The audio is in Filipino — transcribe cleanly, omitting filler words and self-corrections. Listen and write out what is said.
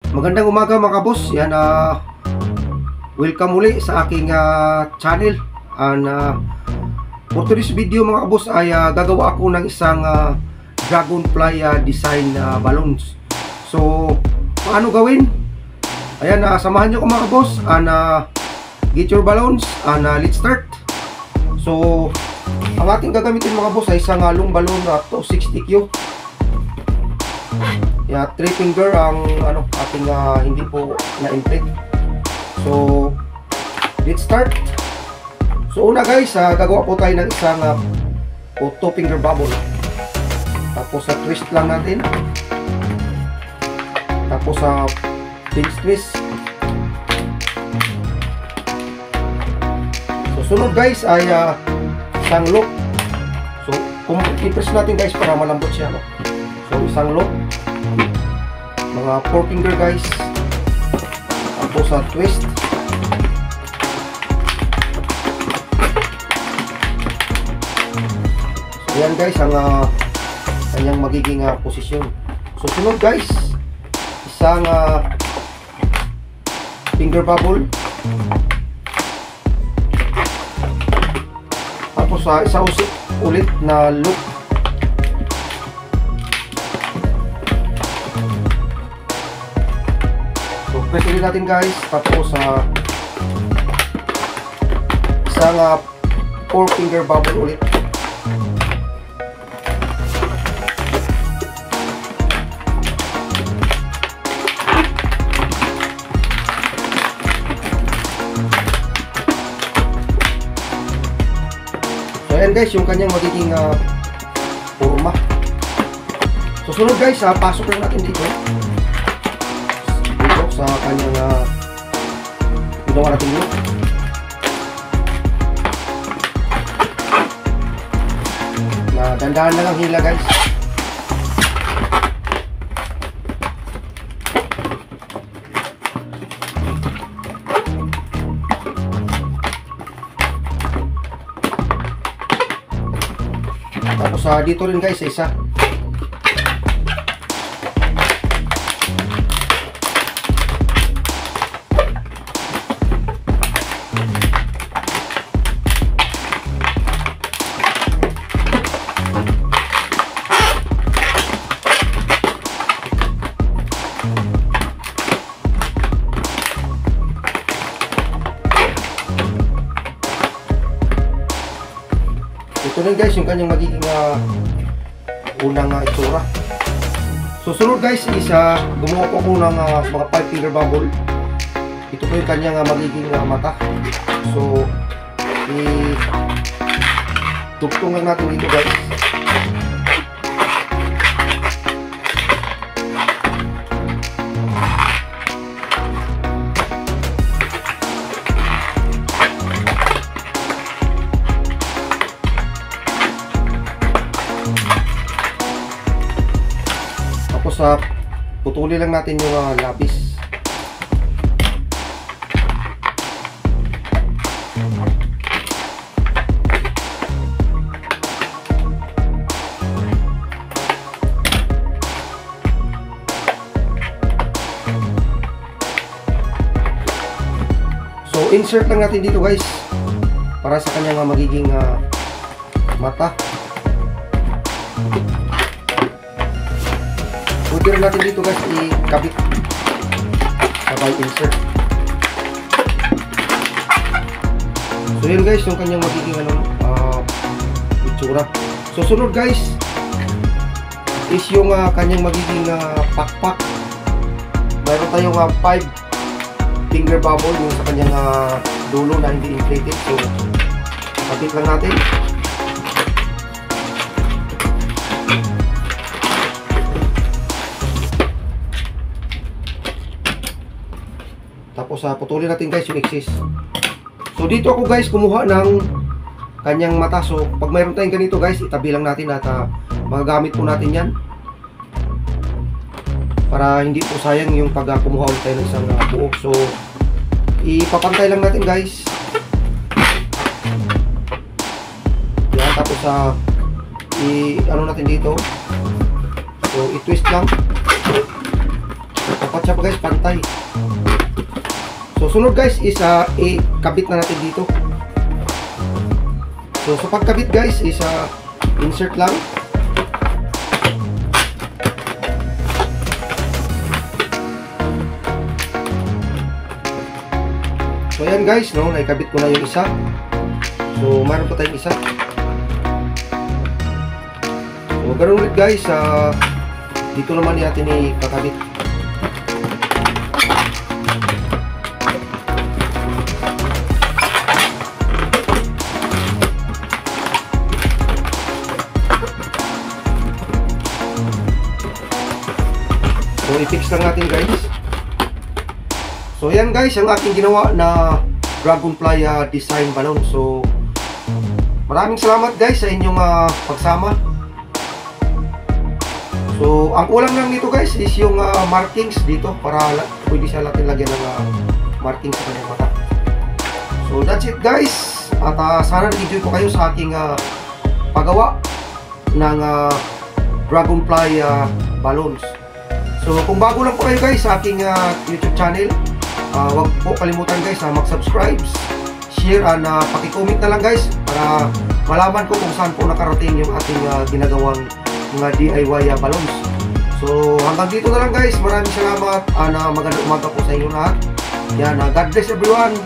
Magandang umaga mga boss. Yan, welcome muli sa aking channel. And for today's video mga boss ay gagawa ako ng isang dragonfly design balloons. So, paano gawin? Ayan, samahan nyo ko mga boss. And get your balloons and let's start. So, ang ating gagamitin mga boss ay isang long balloon to 60Q. Yeah, 3 finger ang ating hindi po na-inflate. So, let's start. So, una guys, gagawa po tayo ng isang 2 finger bubble. Tapos twist lang natin. Tapos pinch twist. So, sunod guys ay isang loop. So, i-press natin guys para malambot siya, no? So, isang loop. Mga 4 finger guys. Tapos twist. So yan guys ang kanyang magiging posisyon. So sunod guys, isang finger bubble. Tapos isang ulit na loop. Press ulit natin guys. Tapos isang 4 finger bubble ulit. So ayan guys yung kanyang magiging forma. So sunod guys, pasok lang natin dito sa kanyang ginawa natin yun. Na dandahan lang ang hila guys. Tapos dito rin guys sa isa. Ito rin guys yung kanyang magiging unang itsura. So sunod guys is gumawa po ako ng mga 5 finger bubble. Ito po yung kanyang magiging mata. So i-tugtong lang natin dito guys. Tapos putuli lang natin yung labis. So insert lang natin dito guys para sa kanyang magiging mata. Pwede rin natin dito guys ikabit sabay insert. So yun guys yung kanyang magiging itsura. So sunod guys is yung kanyang magiging pakpak. Mayroon tayong 5 finger bubble yung sa kanyang dulo na hindi inflated. So kabit lang natin. Tapos putulin natin guys yung excess. So dito ako guys kumuha ng kanyang mata. So pag mayroon tayong ganito guys, itabi lang natin at magagamit po natin yan para hindi po sayang yung pag kumuha ulit tayo ng isang buo. So ipapantay lang natin guys yan. Tapos ano natin dito, so i-twist lang. dapat siya guys pantay. So sunod guys is ikabit na natin dito. So sa pagkabit guys is insert lang. So ayan guys, no, naikabit ko na yung isa. So mayroon pa tayong isa. So ganoon ulit guys, dito naman natin ikakabit. So i-fix lang natin guys. So yan guys, ang aking ginawa na dragonfly design balloon. So maraming salamat guys sa inyong pagsama. So ang kulang lang dito guys is yung markings dito para pwede siya natin lagyan ng markings sa kanyang mata. So that's it guys. At sana nag-enjoy ko kayo sa aking paggawa ng dragonfly balloons. So kung bago lang po kayo guys sa aking YouTube channel, huwag po kalimutan guys na mag-subscribe, share, and paki-comment na lang guys para malaman ko kung saan po nakarating yung ating ginagawang mga DIY balloons. So hanggang dito na lang guys. Maraming salamat, magandang umaga po sa inyo lahat. Yan, God bless everyone.